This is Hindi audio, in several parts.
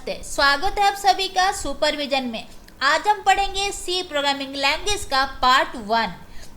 नमस्ते, स्वागत है आप सभी का सुपरविजन में। आज हम पढ़ेंगे सी प्रोग्रामिंग लैंग्वेज का पार्ट 1,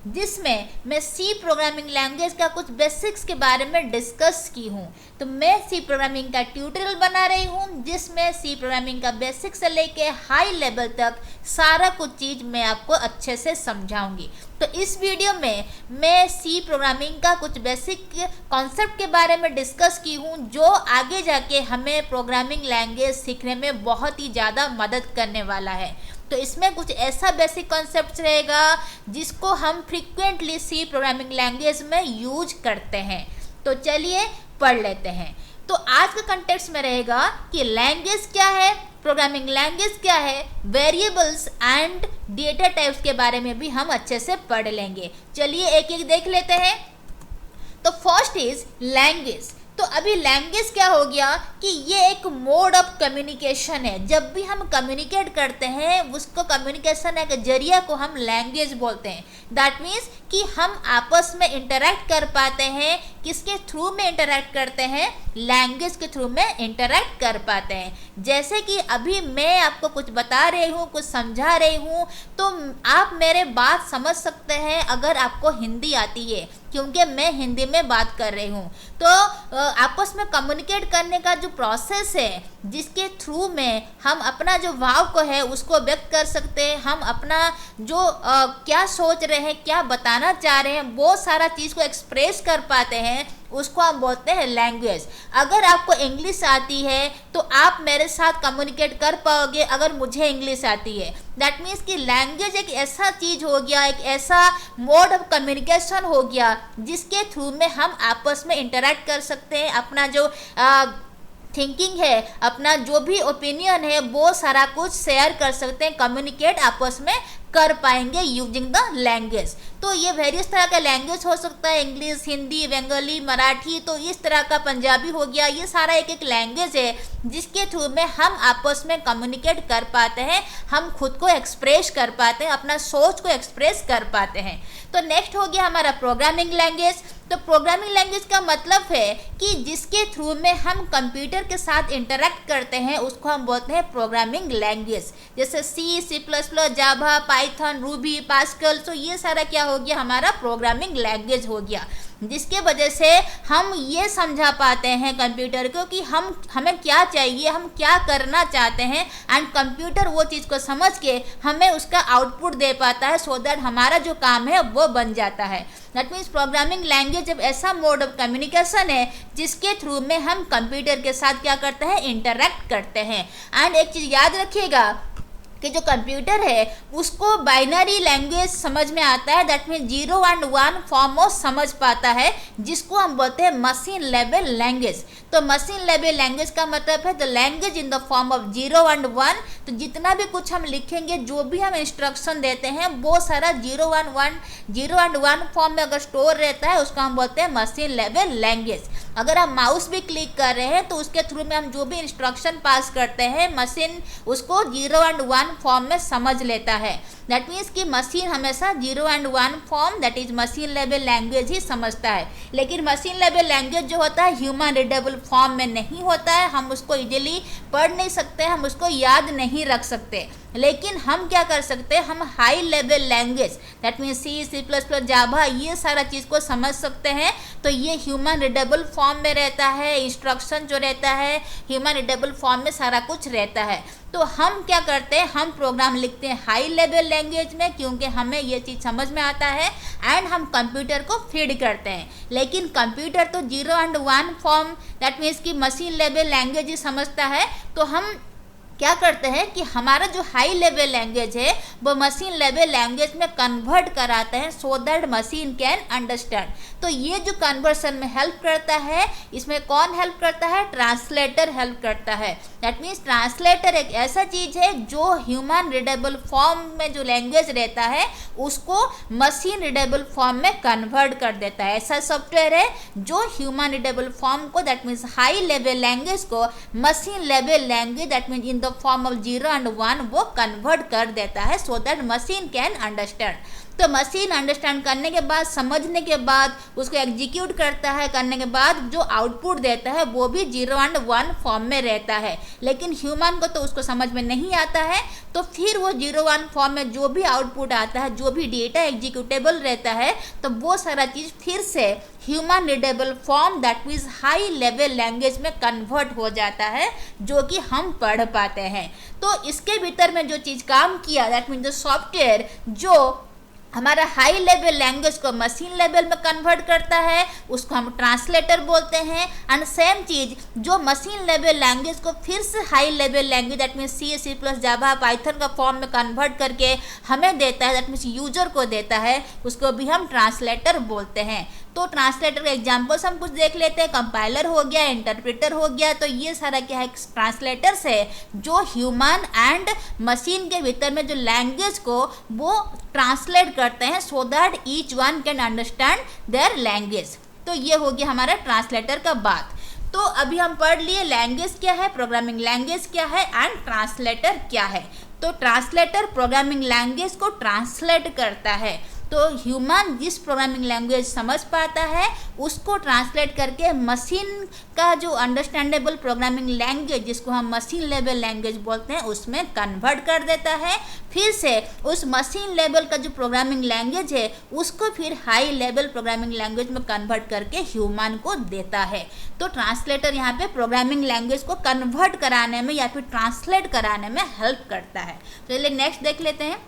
जिसमें मैं सी प्रोग्रामिंग लैंग्वेज का कुछ बेसिक्स के बारे में डिस्कस की हूँ। तो मैं सी प्रोग्रामिंग का ट्यूटोरियल बना रही हूँ, जिसमें सी प्रोग्रामिंग का बेसिक से लेके हाई लेवल तक सारा कुछ चीज़ मैं आपको अच्छे से समझाऊंगी। तो इस वीडियो में मैं सी प्रोग्रामिंग का कुछ बेसिक कॉन्सेप्ट के बारे में डिस्कस की हूँ, जो आगे जाके हमें प्रोग्रामिंग लैंग्वेज सीखने में बहुत ही ज़्यादा मदद करने वाला है। तो इसमें कुछ ऐसा बेसिक कॉन्सेप्ट रहेगा जिसको हम फ्रीक्वेंटली सी प्रोग्रामिंग लैंग्वेज में यूज करते हैं। तो चलिए पढ़ लेते हैं। तो आज का कंटेक्स्ट में रहेगा कि लैंग्वेज क्या है, प्रोग्रामिंग लैंग्वेज क्या है, वेरिएबल्स एंड डेटा टाइप्स के बारे में भी हम अच्छे से पढ़ लेंगे। चलिए एक एक देख लेते हैं। तो फर्स्ट इज लैंग्वेज। तो अभी लैंग्वेज क्या हो गया कि ये एक मोड ऑफ कम्युनिकेशन है। जब भी हम कम्युनिकेट करते हैं, उसको कम्युनिकेशन के जरिया को हम लैंग्वेज बोलते हैं। दैट मीन्स कि हम आपस में इंटरेक्ट कर पाते हैं। किसके थ्रू में इंटरेक्ट करते हैं? लैंग्वेज के थ्रू में इंटरेक्ट कर पाते हैं। जैसे कि अभी मैं आपको कुछ बता रही हूँ, कुछ समझा रही हूँ, तो आप मेरे बात समझ सकते हैं अगर आपको हिंदी आती है, क्योंकि मैं हिंदी में बात कर रही हूँ। तो आपस में कम्युनिकेट करने का जो प्रोसेस है, जिसके थ्रू में हम अपना जो भाव को है उसको व्यक्त कर सकते हैं, हम अपना जो क्या सोच रहे हैं, क्या बताना चाह रहे हैं, वो सारा चीज़ को एक्सप्रेस कर पाते हैं, उसको हम बोलते हैं लैंग्वेज। अगर आपको इंग्लिश आती है तो आप मेरे साथ कम्युनिकेट कर पाओगे अगर मुझे इंग्लिश आती है। दैट मीन्स कि लैंग्वेज एक ऐसा चीज़ हो गया, एक ऐसा मोड ऑफ कम्युनिकेशन हो गया जिसके थ्रू में हम आपस में इंटरेक्ट कर सकते हैं, अपना जो थिंकिंग है, अपना जो भी ओपिनियन है, वो सारा कुछ शेयर कर सकते हैं, कम्युनिकेट आपस में कर पाएंगे यूजिंग द लैंग्वेज। तो ये वेरियस तरह का लैंग्वेज हो सकता है, इंग्लिश, हिंदी, बंगाली, मराठी, तो इस तरह का पंजाबी हो गया। ये सारा एक एक लैंग्वेज है जिसके थ्रू में हम आपस में कम्युनिकेट कर पाते हैं, हम खुद को एक्सप्रेस कर पाते हैं, अपना सोच को एक्सप्रेस कर पाते हैं। तो नेक्स्ट हो गया हमारा प्रोग्रामिंग लैंग्वेज। तो प्रोग्रामिंग लैंग्वेज का मतलब है कि जिसके थ्रू में हम कंप्यूटर के साथ इंटरेक्ट करते हैं, उसको हम बोलते हैं प्रोग्रामिंग लैंग्वेज। जैसे सी, सी प्लस प्लस, जावा, पाइथन, रूबी, पास्कल, तो ये सारा क्या हो गया? हमारा प्रोग्रामिंग लैंग्वेज हो गया, जिसके वजह से हम ये समझा पाते हैं कंप्यूटर को कि हमें क्या चाहिए, हम क्या करना चाहते हैं, एंड कंप्यूटर वो चीज़ को समझ के हमें उसका आउटपुट दे पाता है, सो दैट हमारा जो काम है वो बन जाता है। दैट मीन्स प्रोग्रामिंग लैंग्वेज जब ऐसा मोड ऑफ कम्युनिकेशन है जिसके थ्रू में हम कंप्यूटर के साथ क्या करते हैं? इंटरेक्ट करते हैं। एंड एक चीज़ याद रखिएगा कि जो कंप्यूटर है उसको बाइनरी लैंग्वेज समझ में आता है। That mean 0 and 1 form of समझ पाता है, जिसको हम बोलते हैं मशीन लेवल लैंग्वेज। तो मशीन लेवल लैंग्वेज का मतलब है the language in the form of 0 and 1। तो जितना भी कुछ हम लिखेंगे, जो भी हम इंस्ट्रक्शन देते हैं, वो सारा 0 एंड 1 फॉर्म में अगर स्टोर रहता है, उसको हम बोलते हैं मशीन लेवल लैंग्वेज। अगर हम माउस भी क्लिक कर रहे हैं तो उसके थ्रू में हम जो भी इंस्ट्रक्शन पास करते हैं, मशीन उसको 0 एंड 1 फॉर्म में समझ लेता है। दैट मीन्स कि मशीन हमेशा 0 and 1 form, that is machine level language ही समझता है। लेकिन मशीन लेवल लैंग्वेज जो होता है ह्यूमन रीडेबल फॉर्म में नहीं होता है, हम उसको इजीली पढ़ नहीं सकते, हम उसको याद नहीं रख सकते। लेकिन हम क्या कर सकते हैं? हम high level language, that means C, C plus plus, Java, ये सारा चीज़ को समझ सकते हैं। तो ये ह्यूमन रीडेबल फॉर्म में रहता है, इंस्ट्रक्शन जो रहता है ह्यूमन रीडेबल फॉर्म में सारा कुछ रहता है। तो हम क्या करते हैं? हम प्रोग्राम लिखते हैं हाई लेवल लैंग्वेज में, क्योंकि हमें ये चीज़ समझ में आता है, एंड हम कंप्यूटर को फीड करते हैं। लेकिन कंप्यूटर तो 0 एंड 1 फॉर्म, दैट मीन्स कि मशीन लेवल लैंग्वेज ही समझता है। तो हम क्या करते हैं कि हमारा जो हाई लेवल लैंग्वेज है वो मशीन लेवल लैंग्वेज में कन्वर्ट कराते हैं, सो दैट मशीन कैन अंडरस्टैंड। तो ये जो कन्वर्सन में हेल्प करता है, इसमें कौन हेल्प करता है? ट्रांसलेटर हेल्प करता है। दैट मीन्स ट्रांसलेटर एक ऐसा चीज़ है जो ह्यूमन रीडेबल फॉर्म में जो लैंग्वेज रहता है उसको मशीन रीडेबल फॉर्म में कन्वर्ट कर देता है। ऐसा सॉफ्टवेयर है जो ह्यूमन रीडेबल फॉर्म को, that means high level language को, machine level language, that means in the the form of 0 and 1 वो कन्वर्ट कर देता है so that machine can understand. तो मशीन अंडरस्टैंड करने के बाद, समझने के बाद उसको एग्जीक्यूट करता है, करने के बाद जो आउटपुट देता है वो भी 0 and 1 फॉर्म में रहता है। लेकिन ह्यूमन को तो उसको समझ में नहीं आता है, तो फिर वो 0 1 फॉर्म में जो भी आउटपुट आता है, जो भी डेटा एग्जीक्यूटेबल रहता है, तो वो सारा चीज़ फिर से human readable form that means high level language में कन्वर्ट हो जाता है, जो कि हम पढ़ पाते हैं। तो इसके भीतर में जो चीज़ काम किया दैट मीन्स द सॉफ्टवेयर जो हमारा हाई लेवल लैंग्वेज को मशीन लेवल में कन्वर्ट करता है, उसको हम ट्रांसलेटर बोलते हैं। एंड सेम चीज़ जो मशीन लेवल लैंग्वेज को फिर से high level language that means C++, Java, Python का फॉर्म में कन्वर्ट करके हमें देता है, दैट मीन्स यूजर को देता है, उसको भी हम ट्रांसलेटर बोलते हैं। तो ट्रांसलेटर के एग्जाम्पल्स हम कुछ देख लेते हैं। कंपाइलर हो गया, इंटरप्रेटर हो गया। तो ये सारा क्या है, ट्रांसलेटर्स है जो ह्यूमन एंड मशीन के भीतर में जो लैंग्वेज को वो ट्रांसलेट करते हैं so that each one can understand their language. तो ये हो गया हमारा ट्रांसलेटर का बात। तो अभी हम पढ़ लिए लैंग्वेज क्या है, प्रोग्रामिंग लैंग्वेज क्या है एंड ट्रांसलेटर क्या है। तो ट्रांसलेटर प्रोग्रामिंग लैंग्वेज को ट्रांसलेट करता है। तो ह्यूमन जिस प्रोग्रामिंग लैंग्वेज समझ पाता है उसको ट्रांसलेट करके मशीन का जो अंडरस्टैंडेबल प्रोग्रामिंग लैंग्वेज जिसको हम मशीन लेवल लैंग्वेज बोलते हैं उसमें कन्वर्ट कर देता है। फिर से उस मशीन लेवल का जो प्रोग्रामिंग लैंग्वेज है उसको फिर हाई लेवल प्रोग्रामिंग लैंग्वेज में कन्वर्ट करके ह्यूमन को देता है। तो ट्रांसलेटर यहाँ पे प्रोग्रामिंग लैंग्वेज को कन्वर्ट कराने में या फिर ट्रांसलेट कराने में हेल्प करता है। तो चलिए नेक्स्ट देख लेते हैं।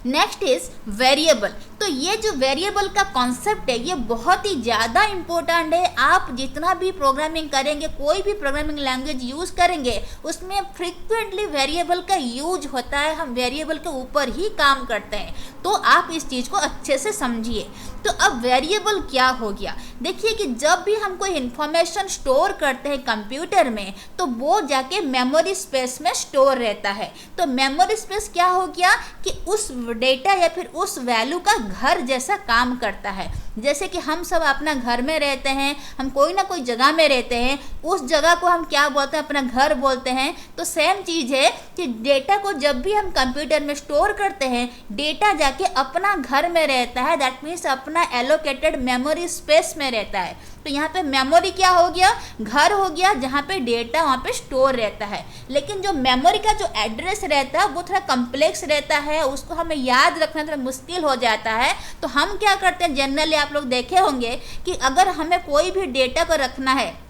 Next is variable. तो ये जो वेरिएबल का कॉन्सेप्ट है ये बहुत ही ज़्यादा इम्पोर्टेंट है। आप जितना भी प्रोग्रामिंग करेंगे, कोई भी प्रोग्रामिंग लैंग्वेज यूज़ करेंगे, उसमें फ्रिक्वेंटली वेरिएबल का यूज होता है। हम वेरिएबल के ऊपर ही काम करते हैं। तो आप इस चीज़ को अच्छे से समझिए। तो अब वेरिएबल क्या हो गया, देखिए कि जब भी हम कोई इंफॉर्मेशन स्टोर करते हैं कंप्यूटर में तो वो जाके मेमोरी स्पेस में स्टोर रहता है। तो मेमोरी स्पेस क्या हो गया कि उस डेटा या फिर उस वैल्यू का घर जैसा काम करता है। जैसे कि हम सब अपना घर में रहते हैं, हम कोई ना कोई जगह में रहते हैं, उस जगह को हम क्या बोलते हैं, अपना घर बोलते हैं। तो सेम चीज़ है कि डेटा को जब भी हम कंप्यूटर में स्टोर करते हैं, डेटा जाके अपना घर में रहता है, दैट मीन्स अपना एलोकेटेड मेमोरी स्पेस में रहता है। तो यहाँ पे मेमोरी क्या हो गया, घर हो गया, जहाँ पे डेटा वहाँ पे स्टोर रहता है। लेकिन जो मेमोरी का जो एड्रेस रहता है वो थोड़ा कम्प्लेक्स रहता है, उसको हमें याद रखना थोड़ा मुश्किल हो जाता है। तो हम क्या करते हैं, जनरली आप लोग देखे होंगे कि अगर हमें कोई भी डेटा को रखना है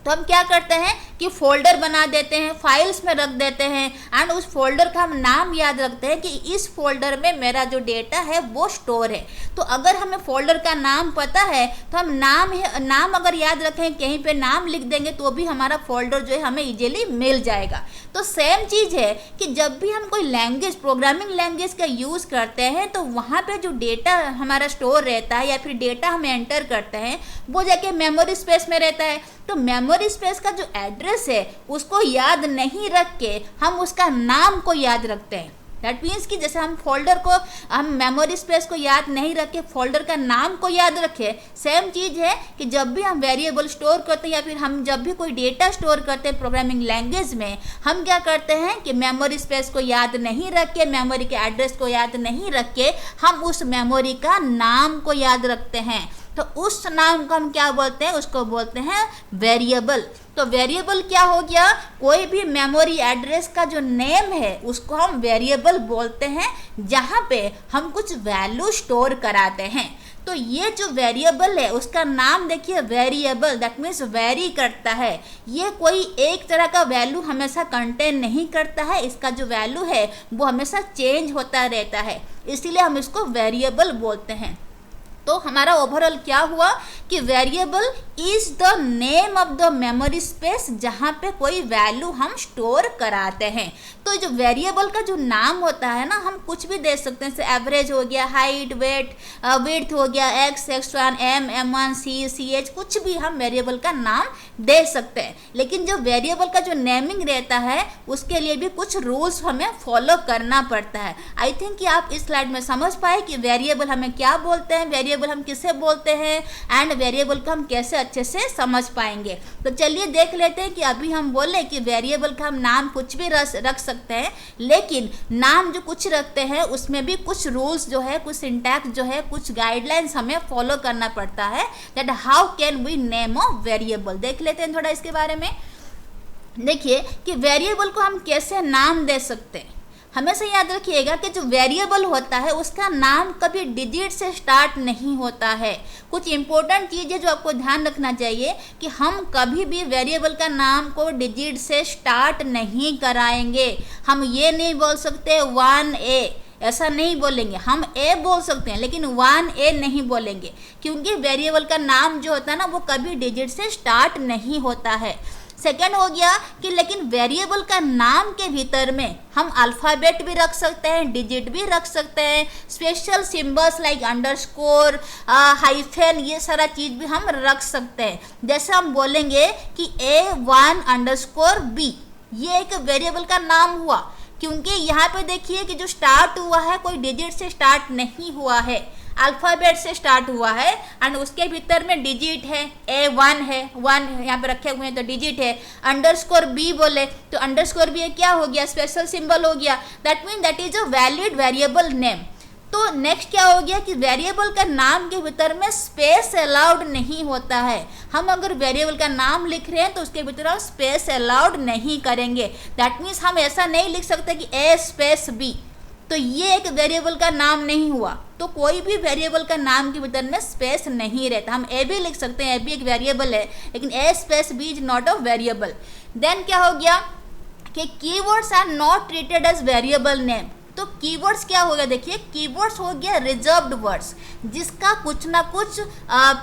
तो हम क्या करते हैं कि फोल्डर बना देते हैं, फाइल्स में रख देते हैं एंड उस फोल्डर का हम नाम याद रखते हैं कि इस फोल्डर में मेरा जो डेटा है वो स्टोर है। तो अगर हमें फोल्डर का नाम पता है तो हम नाम अगर याद रखें, कहीं पे नाम लिख देंगे तो भी हमारा फोल्डर जो है हमें इजीली मिल जाएगा। तो सेम चीज़ है कि जब भी हम कोई लैंग्वेज, प्रोग्रामिंग लैंग्वेज का यूज़ करते हैं तो वहाँ पे जो डेटा हमारा स्टोर रहता है या फिर डेटा हम एंटर करते हैं वो जाके मेमोरी स्पेस में रहता है। तो मेमोरी स्पेस का जो एड्रेस है उसको याद नहीं रख के हम उसका नाम को याद रखते हैं। दैट मीन्स कि जैसे हम फोल्डर को, हम मेमोरी स्पेस को याद नहीं रखे, फोल्डर का नाम को याद रखे। सेम चीज़ है कि जब भी हम वेरिएबल स्टोर करते हैं या फिर हम जब भी कोई डेटा स्टोर करते हैं प्रोग्रामिंग लैंग्वेज में, हम क्या करते हैं कि मेमोरी स्पेस को याद नहीं रख के, मेमोरी के एड्रेस को याद नहीं रख के हम उस मेमोरी का नाम को याद रखते हैं। तो उस नाम को हम क्या बोलते हैं, उसको बोलते हैं वेरिएबल। तो वेरिएबल क्या हो गया, कोई भी मेमोरी एड्रेस का जो नेम है उसको हम वेरिएबल बोलते हैं, जहाँ पे हम कुछ वैल्यू स्टोर कराते हैं। तो ये जो वेरिएबल है उसका नाम देखिए वेरिएबल, दैट मीन्स वेरी करता है। ये कोई एक तरह का वैल्यू हमेशा कंटेन नहीं करता है, इसका जो वैल्यू है वो हमेशा चेंज होता रहता है, इसीलिए हम इसको वेरिएबल बोलते हैं। तो हमारा ओवरऑल क्या हुआ कि variable is the name of the memory space जहाँ पे कोई वैल्यू हम स्टोर कराते हैं। तो जो वेरिएबल का जो नाम होता है ना, हम कुछ भी दे सकते हैं, जैसे एवरेज हो गया, हाइट, वेट, विड्थ हो गया, एक्स, x1, m1, ch, कुछ भी हम वेरिएबल का नाम दे सकते हैं। लेकिन जो वेरिएबल का जो नेमिंग रहता है उसके लिए भी कुछ रूल्स हमें फॉलो करना पड़ता है। आई थिंक कि आप इस स्लाइड में समझ पाए कि वेरिएबल हमें क्या बोलते हैं, वेरिएबल हम किसे बोलते हैं एंड वेरिएबल को हम कैसे अच्छे से समझ पाएंगे। तो चलिए देख लेते हैं कि अभी हम बोले कि वेरिएबल का हम नाम कुछ भी रख सकते हैं, लेकिन नाम जो कुछ रखते हैं उसमें भी कुछ रूल्स जो है, कुछ सिंटैक्स जो है, कुछ गाइडलाइंस हमें फॉलो करना पड़ता है। That how can we name a variable. देख लेते हैं थोड़ा इसके बारे में। देखिए कि वेरिएबल को हम कैसे नाम दे सकते हैं। हमेशा याद रखिएगा कि जो वेरिएबल होता है उसका नाम कभी डिजिट से स्टार्ट नहीं होता है। कुछ इंपॉर्टेंट चीज़ है जो आपको ध्यान रखना चाहिए कि हम कभी भी वेरिएबल का नाम को डिजिट से स्टार्ट नहीं कराएंगे। हम ये नहीं बोल सकते 1A, ऐसा नहीं बोलेंगे। हम ए बोल सकते हैं लेकिन 1A नहीं बोलेंगे, क्योंकि वेरिएबल का नाम जो होता है ना वो कभी डिजिट से स्टार्ट नहीं होता है। सेकेंड हो गया कि लेकिन वेरिएबल का नाम के भीतर में हम अल्फ़ाबेट भी रख सकते हैं, डिजिट भी रख सकते हैं, special symbols like underscore, hyphen, ये सारा चीज़ भी हम रख सकते हैं। जैसे हम बोलेंगे कि A1_B, ये एक वेरिएबल का नाम हुआ, क्योंकि यहाँ पे देखिए कि जो स्टार्ट हुआ है कोई डिजिट से स्टार्ट नहीं हुआ है, अल्फ़ाबेट से स्टार्ट हुआ है एंड उसके भीतर में डिजिट है, A1 है, 1 यहाँ पे रखे हुए हैं तो डिजिट है। अंडरस्कोर B बोले तो अंडरस्कोर B क्या हो गया, स्पेशल सिंबल हो गया। That mean that is a valid variable name. तो नेक्स्ट क्या हो गया कि वेरिएबल का नाम के भीतर में स्पेस अलाउड नहीं होता है। हम अगर वेरिएबल का नाम लिख रहे हैं तो उसके भीतर हम स्पेस अलाउड नहीं करेंगे। दैट मीन्स हम ऐसा नहीं लिख सकते कि A_B, तो ये एक वेरिएबल का नाम नहीं हुआ। तो कोई भी वेरिएबल का नाम के भीतर में स्पेस नहीं रहता। हम ए भी लिख सकते हैं, ए भी एक वेरिएबल है, लेकिन A_B is not a variable. Then क्या हो गया कि keywords are not treated as variable name. तो कीवर्ड्स क्या हो गया, देखिए कीवर्ड्स हो गया रिजर्व्ड वर्ड्स, जिसका कुछ ना कुछ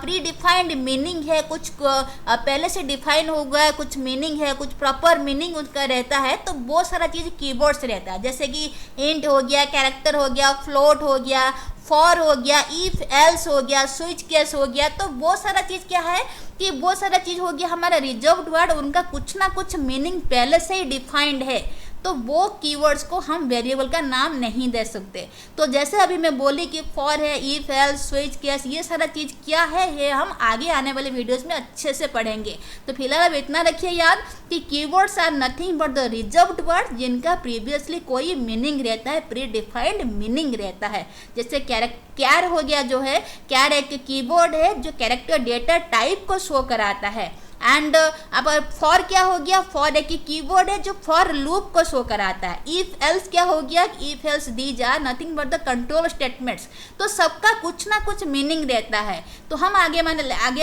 प्री डिफाइंड मीनिंग है, कुछ पहले से डिफाइन हो गया है, कुछ मीनिंग है, कुछ प्रॉपर मीनिंग उसका रहता है। तो बहुत सारा चीज़ कीवर्ड्स रहता है, जैसे कि इंट हो गया, कैरेक्टर हो गया, फ्लोट हो गया, फॉर हो गया, इफ एल्स हो गया, स्विच केस हो गया। तो बहुत सारा चीज़ क्या है कि बहुत सारा चीज़ हो गया हमारा रिजर्व्ड वर्ड, उनका कुछ ना कुछ मीनिंग पहले से ही डिफाइंड है, तो वो कीवर्ड्स को हम वेरिएबल का नाम नहीं दे सकते। तो जैसे अभी मैं बोली कि फॉर है, इफ एल्स, स्विच केस, ये सारा चीज़ क्या है ये हम आगे आने वाले वीडियोस में अच्छे से पढ़ेंगे। तो फिलहाल अब इतना रखिए याद कि keywords are nothing but the reserved word, जिनका प्रीवियसली कोई मीनिंग रहता है, प्री डिफाइंड मीनिंग रहता है। जैसे कैर हो गया, जो है कैर एक कीवर्ड है जो कैरेक्टर डेटा टाइप को शो कराता है। एंड अब फॉर क्या हो गया, फॉर एक कीवर्ड है जो फॉर लूप को शो कराता है। इफ एल्स क्या हो गया, if else these are nothing but the control statements. तो सबका कुछ ना कुछ मीनिंग रहता है। तो हम आगे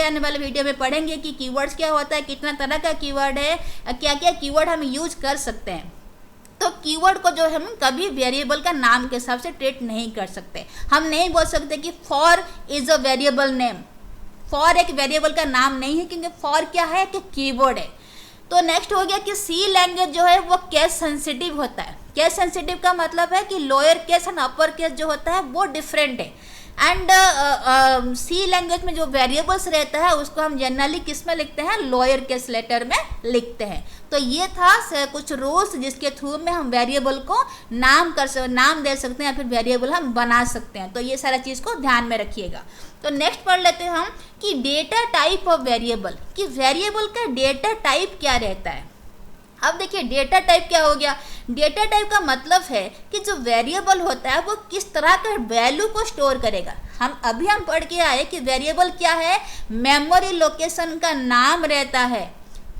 आने वाले वीडियो में पढ़ेंगे कि कीवर्ड्स क्या होता है, कितना तरह का कीवर्ड है, क्या क्या कीवर्ड हम यूज कर सकते हैं। तो कीवर्ड को जो हम कभी वेरिएबल का नाम के हिसाब से ट्रीट नहीं कर सकते। हम नहीं बोल सकते कि for is a variable name. For एक वेरिएबल का नाम नहीं है, क्योंकि फॉर क्या है कि कीवर्ड है। तो नेक्स्ट हो गया कि सी लैंग्वेज जो है वो केस सेंसिटिव होता है। केस सेंसिटिव का मतलब है कि lower case and upper case जो होता है वो डिफरेंट है। एंड सी लैंग्वेज में जो वेरिएबल्स रहता है उसको हम जनरली किस में लिखते हैं, लोअर केस लेटर में लिखते हैं। तो ये था कुछ रूल्स जिसके थ्रू में हम वेरिएबल को नाम दे सकते हैं या फिर वेरिएबल हम बना सकते हैं। तो ये सारा चीज़ को ध्यान में रखिएगा। तो नेक्स्ट पढ़ लेते हैं हम कि डेटा टाइप ऑफ वेरिएबल, कि वेरिएबल का डेटा टाइप क्या रहता है। अब देखिए डेटा टाइप क्या हो गया। डेटा टाइप का मतलब है कि जो वेरिएबल होता है वो किस तरह का वैल्यू को स्टोर करेगा। हम पढ़ के आए कि वेरिएबल क्या है, मेमोरी लोकेशन का नाम रहता है।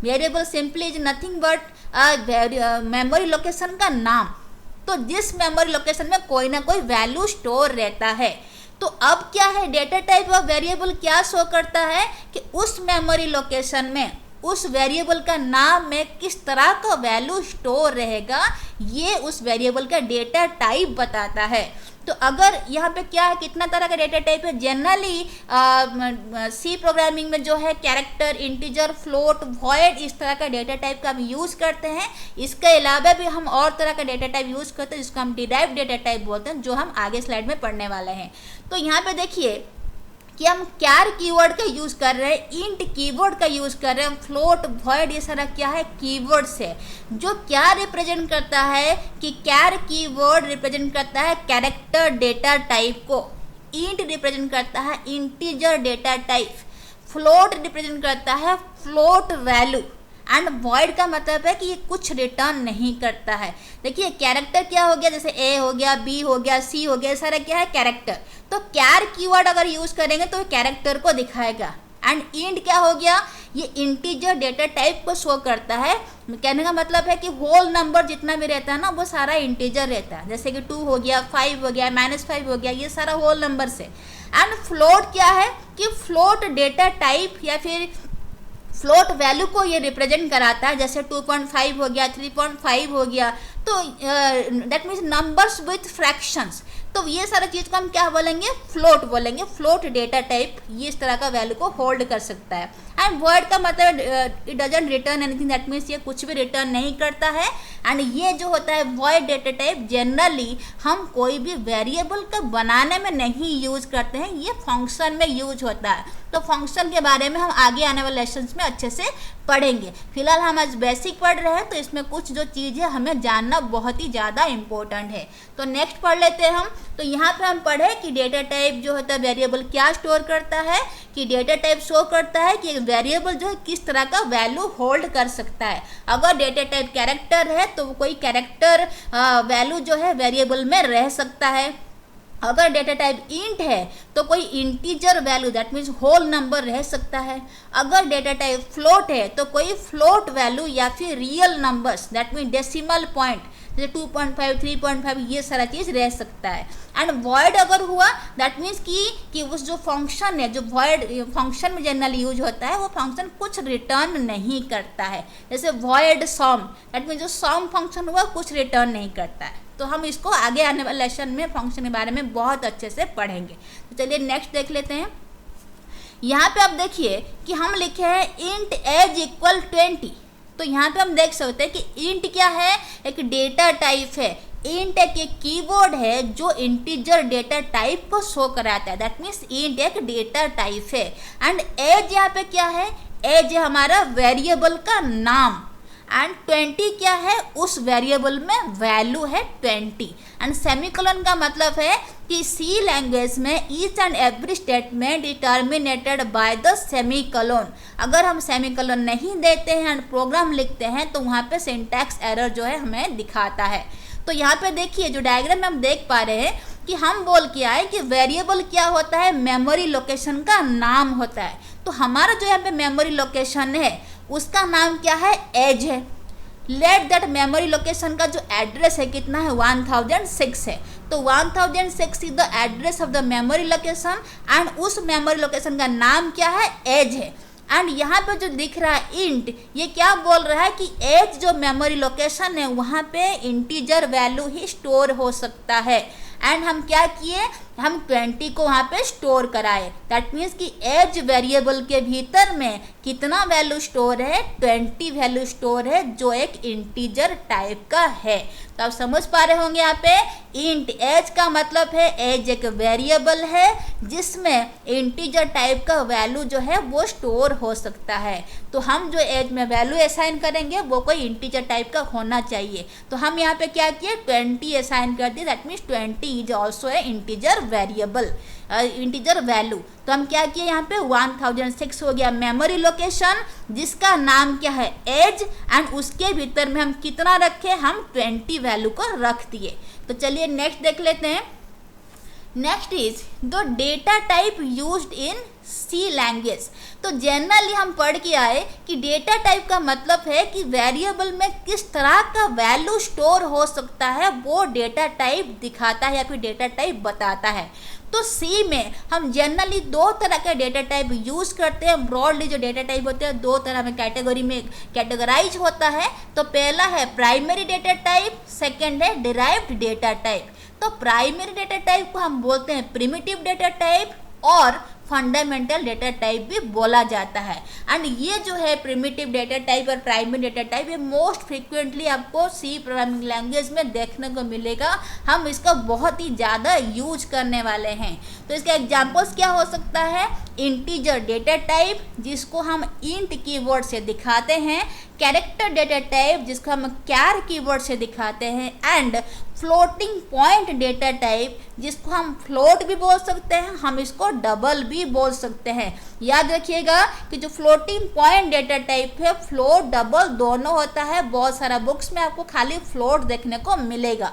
Variable simply is nothing but memory location का नाम। तो जिस मेमोरी लोकेशन में कोई ना कोई वैल्यू स्टोर रहता है। तो अब क्या है, डेटा टाइप ऑफ वेरिएबल क्या शो करता है कि उस मेमोरी लोकेशन में उस वेरिएबल का नाम में किस तरह का वैल्यू स्टोर रहेगा, ये उस वेरिएबल का डेटा टाइप बताता है। तो अगर यहाँ पे क्या है, कितना तरह का डेटा टाइप है। जनरली सी प्रोग्रामिंग में जो है कैरेक्टर, इंटीजर, फ्लोट, वॉइड, इस तरह का डेटा टाइप का हम यूज़ करते हैं। इसके अलावा भी हम और तरह का डेटा टाइप यूज़ करते हैं जिसको हम डिराइव्ड डेटा टाइप बोलते हैं, जो हम आगे स्लाइड में पढ़ने वाले हैं। तो यहाँ पे देखिए कि हम कैर कीवर्ड का यूज़ कर रहे हैं, इंट कीवर्ड का यूज़ कर रहे हैं, फ्लोट, वॉइड, ये सारा क्या है, कीवर्ड्स है। जो क्या रिप्रेजेंट करता है कि कैर कीवर्ड रिप्रेजेंट करता है कैरेक्टर डेटा टाइप को। इंट रिप्रेजेंट करता है integer data type, float represent करता है फ्लोट वैल्यू, एंड वॉइड का मतलब है कि ये कुछ रिटर्न नहीं करता है। देखिए कैरेक्टर क्या हो गया, जैसे ए हो गया, बी हो गया, सी हो गया, सारा क्या है कैरेक्टर। तो कैर कीवर्ड अगर यूज करेंगे तो कैरेक्टर को दिखाएगा। एंड इंट क्या हो गया, ये इंटीजर डेटा टाइप को शो करता है। कहने का मतलब है कि होल नंबर जितना भी रहता है ना वो सारा इंटीजर रहता है, जैसे कि 2 हो गया, 5 हो गया, -5 हो गया, ये सारा होल नंबर से। एंड फ्लोट क्या है कि फ्लोट डेटा टाइप या फिर फ्लोट वैल्यू को ये रिप्रेजेंट कराता है, जैसे 2.5 हो गया, 3.5 हो गया, तो that means numbers with fractions. तो ये सारा चीज़ को हम क्या बोलेंगे, फ्लोट बोलेंगे। फ्लोट डेटा टाइप ये इस तरह का वैल्यू को होल्ड कर सकता है। एंड वर्ड का मतलब it doesn't return anything, that means ये कुछ भी रिटर्न नहीं करता है। एंड ये जो होता है वॉइड डेटा टाइप जनरली हम कोई भी वेरिएबल का बनाने में नहीं यूज करते हैं, ये फंक्शन में यूज होता है। तो फंक्शन के बारे में हम आगे आने वाले लेसन्स में अच्छे से पढ़ेंगे। फिलहाल हम आज बेसिक पढ़ रहे हैं, तो इसमें कुछ जो चीज़ें हमें जानना बहुत ही ज़्यादा इंपॉर्टेंट है। तो नेक्स्ट पढ़ लेते हैं हम। तो यहाँ पे हम पढ़े कि डेटा टाइप जो होता है वेरिएबल क्या स्टोर करता है, कि डेटा टाइप शो करता है कि वेरिएबल जो है किस तरह का वैल्यू होल्ड कर सकता है। अगर डेटा टाइप कैरेक्टर है तो कोई कैरेक्टर वैल्यू जो है वेरिएबल में रह सकता है। अगर डेटा टाइप इंट है तो कोई integer value that means whole number रह सकता है। अगर डेटा टाइप फ्लोट है तो कोई फ्लोट वैल्यू या फिर real numbers that means decimal point जैसे 2.5, 3.5 ये सारा चीज़ रह सकता है। एंड वॉइड अगर हुआ दैट मीन्स कि उस जो फंक्शन है, जो वॉइड फंक्शन में जनरली यूज होता है, वो फंक्शन कुछ रिटर्न नहीं करता है। जैसे वॉइड सम दैट मीन्स जो सम फंक्शन हुआ कुछ रिटर्न नहीं करता है। तो हम इसको आगे आने वाले लेसन में फंक्शन के बारे में बहुत अच्छे से पढ़ेंगे। तो चलिए नेक्स्ट देख लेते हैं। यहाँ पे आप देखिए कि हम लिखे हैं इंट एज इक्वल 20। तो यहाँ पे हम देख सकते हैं कि इंट क्या है, एक डेटा टाइप है। इंट एक कीवर्ड है जो इंटीजर डेटा टाइप को शो कराता है, दैट मीन्स इंट एक डेटा टाइप है। एंड एज यहाँ पे क्या है, एज है हमारा वेरिएबल का नाम। एंड 20 क्या है, उस वेरिएबल में वैल्यू है 20। एंड सेमीकोलन का मतलब है कि सी लैंग्वेज में each and every statement determinated by the semicolon. अगर हम सेमीकोलन नहीं देते हैं एंड प्रोग्राम लिखते हैं तो वहाँ पे सिंटैक्स एरर जो है हमें दिखाता है। तो यहाँ पे देखिए जो डायग्राम में हम देख पा रहे हैं कि हम बोल के आए कि वेरिएबल क्या होता है, मेमोरी लोकेशन का नाम होता है। तो हमारा जो यहाँ पे मेमोरी लोकेशन है उसका नाम क्या है, एज है। लेट दैट मेमोरी लोकेशन का जो एड्रेस है कितना है, 1006 है। तो 1006 is the address of the memory location and उस मेमोरी लोकेशन का नाम क्या है, एज है। एंड यहाँ पे जो दिख रहा है इंट, ये क्या बोल रहा है कि एज जो मेमोरी लोकेशन है वहाँ पे इंटीजर वैल्यू ही स्टोर हो सकता है। एंड हम क्या किए, हम 20 को वहाँ पे स्टोर कराए। दैट मीन्स कि एज वेरिएबल के भीतर में कितना वैल्यू स्टोर है, 20 वैल्यू स्टोर है जो एक इंटीजर टाइप का है। तो आप समझ पा रहे होंगे यहाँ पे इंट एज का मतलब है एज एक वेरिएबल है जिसमें इंटीजर टाइप का वैल्यू जो है वो स्टोर हो सकता है। तो हम जो एज में वैल्यू असाइन करेंगे वो कोई इंटीजर टाइप का होना चाहिए। तो हम यहाँ पे क्या किए, 20 असाइन कर दिए। That means 20 is also a integer variable, integer value. तो हम क्या किए, यहाँ पे 1006 हो गया मेमोरी लोकेशन जिसका नाम क्या है, एज। एंड उसके भीतर में हम कितना रखे, हम 20 वैल्यू को रख दिए। तो चलिए नेक्स्ट देख लेते हैं। Next is the data type used in C language. तो जनरली हम पढ़ के आए कि डेटा टाइप का मतलब है कि वेरिएबल में किस तरह का वैल्यू स्टोर हो सकता है वो डेटा टाइप दिखाता है या फिर डेटा टाइप बताता है। तो सी में हम जनरली दो तरह के डेटा टाइप यूज करते हैं। ब्रॉडली जो डेटा टाइप होते हैं दो तरह में कैटेगरी में कैटेगराइज होता है। तो पहला है प्राइमरी डेटा टाइप, सेकेंड है डिराइव्ड डेटा टाइप। तो प्राइमरी डेटा टाइप को हम बोलते हैं प्रिमिटिव डेटा टाइप और फंडामेंटल डेटा टाइप भी बोला जाता है। एंड ये जो है प्रिमिटिव डेटा टाइप और प्राइमरी डेटा टाइप, ये मोस्ट फ्रिक्वेंटली आपको सी प्रोग्रामिंग लैंग्वेज में देखने को मिलेगा। हम इसका बहुत ही ज़्यादा यूज करने वाले हैं। तो इसके एग्जांपल्स क्या हो सकता है? इंटीजर डेटा टाइप, जिसको हम इंट कीवर्ड से दिखाते हैं, कैरेक्टर डेटा टाइप, जिसको हम कैर कीवर्ड से दिखाते हैं, and floating point data type, जिसको हम फ्लोट भी बोल सकते हैं, हम इसको डबल भी बोल सकते हैं। याद रखिएगा कि जो फ्लोटिंग पॉइंट डेटा टाइप है, फ्लोट डबल दोनों होता है। बहुत सारा बुक्स में आपको खाली फ्लोट देखने को मिलेगा।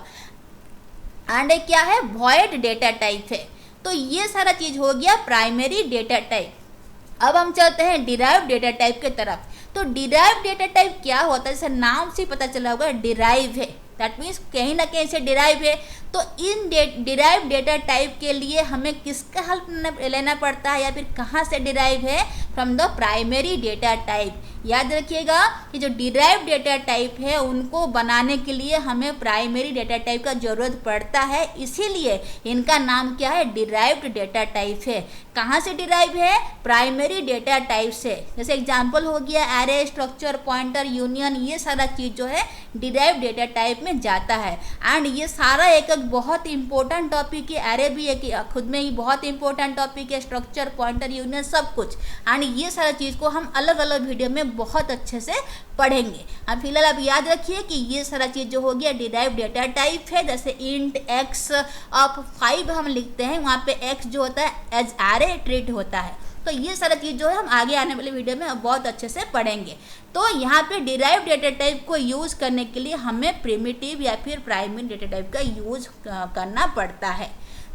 एंड क्या है? वॉइड डेटा टाइप है। तो ये सारा चीज हो गया प्राइमरी डेटा टाइप। अब हम चलते हैं डिराइव डेटा टाइप के तरफ। तो डिराइव डेटा टाइप क्या होता है? जैसे नाम से पता चला होगा, डिराइव है, दैट मीन्स कहीं ना कहीं से डिराइव है। तो इन डिराइव डेटा टाइप के लिए हमें किसका हेल्प लेना पड़ता है या फिर कहाँ से डिराइव है? From the primary data type. याद रखिएगा कि जो डिराइव डेटा टाइप है उनको बनाने के लिए हमें प्राइमरी डेटा टाइप का जरूरत पड़ता है, इसीलिए इनका नाम क्या है? डिराइव्ड डेटा टाइप है। कहाँ से डिराइव है? प्राइमरी डेटा टाइप से। जैसे एग्जांपल हो गया एरे, स्ट्रक्चर, पॉइंटर, यूनियन, ये सारा चीज जो है डिराइव्ड डेटा टाइप में जाता है। एंड ये सारा एक बहुत इंपॉर्टेंट टॉपिक है। एरे भी एक खुद में ही बहुत इंपॉर्टेंट टॉपिक है, स्ट्रक्चर, पॉइंटर, यूनियन, सब कुछ। एंड ये सारा चीज को हम अलग अलग वीडियो में बहुत अच्छे से पढ़ेंगे। अब फिलहाल आप याद रखिए कि ये सारा चीज जो हो गया डिराइव्ड डेटा टाइप है। जैसे इंट एक्स ऑफ 5 हम लिखते हैं, वहाँ पे एक्स जो होता है एज एरे ट्रीट होता है। तो ये सारा चीज जो है हम आगे आने वाले वीडियो में बहुत अच्छे से पढ़ेंगे। तो यहाँ पे डिराइव्ड डेटा टाइप को यूज करने के लिए हमें प्रिमिटिव या फिर प्राइमरी डेटा टाइप का यूज करना पड़ता है।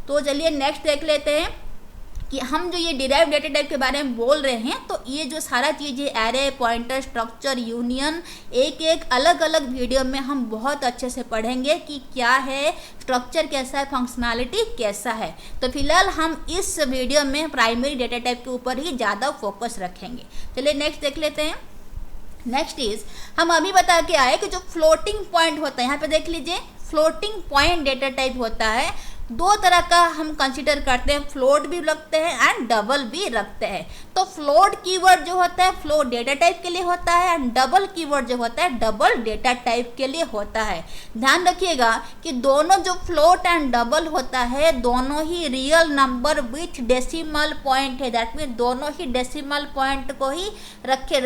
तो चलिए नेक्स्ट देख लेते हैं कि हम जो ये डिराइव्ड डेटा टाइप के बारे में बोल रहे हैं, तो ये जो सारा चीज़ है एरे, पॉइंटर, स्ट्रक्चर, यूनियन, एक एक अलग अलग वीडियो में हम बहुत अच्छे से पढ़ेंगे कि क्या है, स्ट्रक्चर कैसा है, फंक्शनैलिटी कैसा है। तो फिलहाल हम इस वीडियो में प्राइमरी डेटा टाइप के ऊपर ही ज़्यादा फोकस रखेंगे। चलिए नेक्स्ट देख लेते हैं। नेक्स्ट इज, हम अभी बता के आए कि जो फ्लोटिंग पॉइंट होता है, यहाँ पे देख लीजिए, फ्लोटिंग पॉइंट डेटा टाइप होता है। दो तरह का हम कंसीडर करते हैं, फ्लोट भी रखते हैं एंड डबल भी रखते हैं। तो फ्लोट कीवर्ड जो होता है फ्लोट डेटा टाइप के लिए होता है, एंड डबल कीवर्ड जो होता है डबल डेटा टाइप के लिए होता है। ध्यान रखिएगा कि दोनों जो फ्लोट एंड डबल होता है, दोनों ही real number with decimal point है। दैट मीन दोनों ही डेसिमल पॉइंट को ही रखे,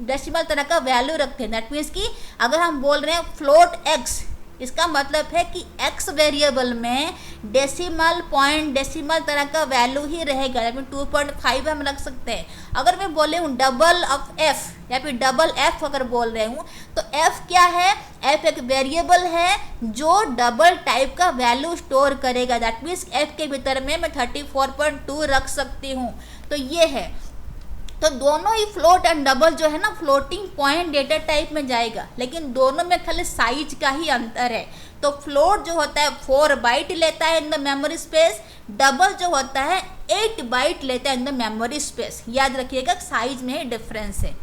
डेसिमल तरह का वैल्यू रखते हैं। दैट मीन्स कि अगर हम बोल रहे हैं फ्लोट एक्स, इसका मतलब है कि x वेरिएबल में डेसिमल पॉइंट, डेसिमल तरह का वैल्यू ही रहेगा। 2.5 हम रख सकते हैं। अगर मैं बोले हूँ डबल ऑफ f या फिर डबल f अगर बोल रहे हूँ, तो f क्या है? f एक वेरिएबल है जो डबल टाइप का वैल्यू स्टोर करेगा। दैट मीन्स f के भीतर में मैं 34.2 रख सकती हूँ। तो ये है, तो दोनों ही फ्लोट एंड डबल जो है ना फ्लोटिंग पॉइंट डेटा टाइप में जाएगा, लेकिन दोनों में खाली साइज का ही अंतर है। तो फ्लोट जो होता है 4 बाइट लेता है in the memory space, double जो होता है 8 बाइट लेता है इन द मेमोरी स्पेस। याद रखिएगा साइज में ही डिफरेंस है।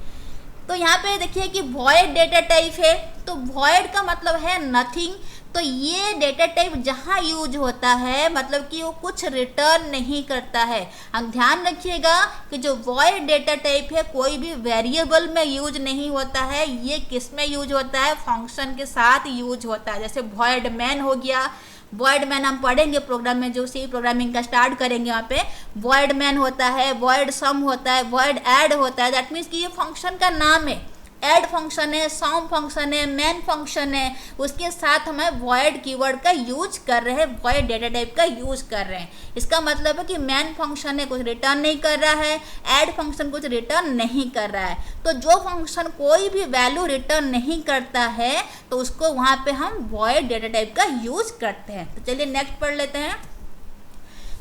तो यहाँ पे देखिए कि वॉइड डेटा टाइप है, तो वॉइड का मतलब है नथिंग। तो ये डेटा टाइप जहाँ यूज होता है मतलब कि वो कुछ रिटर्न नहीं करता है। हम ध्यान रखिएगा कि जो वॉइड डेटा टाइप है कोई भी वेरिएबल में यूज नहीं होता है, ये किस में यूज होता है? फंक्शन के साथ यूज होता है। जैसे वॉइड मैन हो गया, वॉइड मैन हम पढ़ेंगे प्रोग्राम में, जो सी प्रोग्रामिंग का स्टार्ट करेंगे वहाँ पे वॉइड मैन होता है, वॉइड सम होता है, वॉइड ऐड होता है। दैट मीन्स कि ये फंक्शन का नाम है, ऐड फंक्शन है, सम फंक्शन है, मैन फंक्शन है, उसके साथ हमें वॉइड कीवर्ड का यूज कर रहे हैं, वॉइड डेटा टाइप का यूज कर रहे हैं। इसका मतलब है कि मैन फंक्शन है कुछ रिटर्न नहीं कर रहा है, ऐड फंक्शन कुछ रिटर्न नहीं कर रहा है। तो जो फंक्शन कोई भी वैल्यू रिटर्न नहीं करता है तो उसको वहाँ पे हम वॉइड डेटा टाइप का यूज करते हैं। तो चलिए नेक्स्ट पढ़ लेते हैं।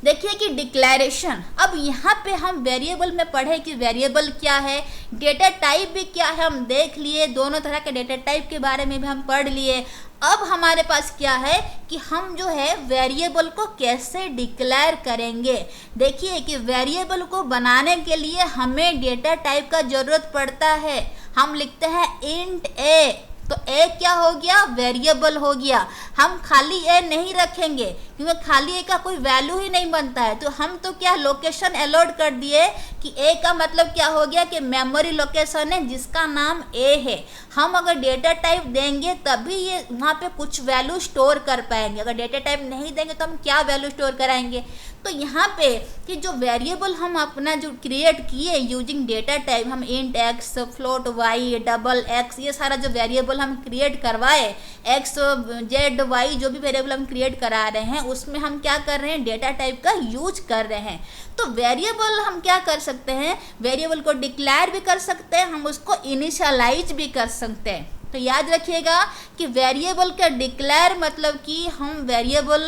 देखिए कि डिक्लेरेशन, अब यहाँ पे हम वेरिएबल में पढ़े कि वेरिएबल क्या है, डेटा टाइप भी क्या है हम देख लिए, दोनों तरह के डेटा टाइप के बारे में भी हम पढ़ लिए। अब हमारे पास क्या है कि हम जो है वेरिएबल को कैसे डिक्लेयर करेंगे। देखिए कि वेरिएबल को बनाने के लिए हमें डेटा टाइप का ज़रूरत पड़ता है। हम लिखते हैं इंट ए, तो ए क्या हो गया, वेरिएबल हो गया। हम खाली ए नहीं रखेंगे क्योंकि खाली ए का कोई वैल्यू ही नहीं बनता है, तो हम तो क्या लोकेशन अलॉट कर दिए कि ए का मतलब क्या हो गया कि मेमोरी लोकेशन है जिसका नाम ए है। हम अगर डेटा टाइप देंगे तभी ये वहाँ पे कुछ वैल्यू स्टोर कर पाएंगे, अगर डेटा टाइप नहीं देंगे तो हम क्या वैल्यू स्टोर कराएंगे। तो यहाँ पे कि जो वेरिएबल हम अपना जो क्रिएट किए यूजिंग डेटा टाइप, हम int X, float Y, double X, ये सारा जो वेरिएबल हम क्रिएट करवाए, एक्स जेड वाई जो भी वेरिएबल हम क्रिएट करा रहे हैं उसमें हम क्या कर रहे हैं, डेटा टाइप का यूज कर रहे हैं। तो वेरिएबल हम क्या कर सकते हैं, वेरिएबल को डिक्लेयर भी कर सकते हैं, हम उसको इनिशियलाइज भी कर सकते हैं। तो याद रखिएगा कि वेरिएबल का डिक्लेयर मतलब कि हम वेरिएबल